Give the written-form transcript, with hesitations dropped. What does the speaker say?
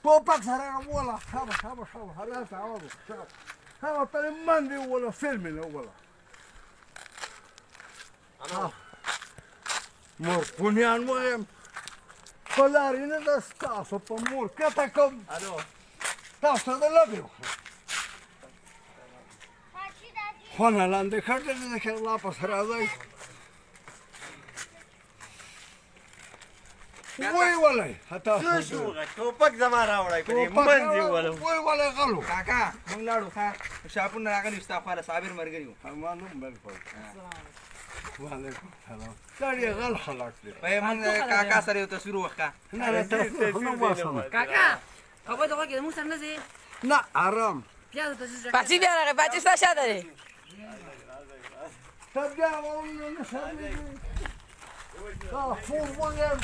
ټوپک سره وله شابه هلته هغه ته یې منډې ووله فلم یې ووله مورخونیان وایم په لارې نه ده ستاسو په مور کته کوم تاسو ته د لبې وخورم خونه لاندې کړې ده که واپس راځئ وی ولئ څه شو ټوپک زما راوړی په دې منځ یې ولم وی ولئ غلو کاکا موږ لاړو ښه شاپونه راغلي ستا خواله صابر ملګري وو معلوم بالکل وعلیکم سلام سړی غل خلک دی وایي موږ کاکا سره یو تصویر وښه نه نه تاسو نه واسم کاکا هغوی د غوږې موږ سره نه ځې نه آرام پیاز ته څه پاچی بیا راغی پاچی ستا شاته دی ته بیا ورونه نه شرمېږې دا فون وګورم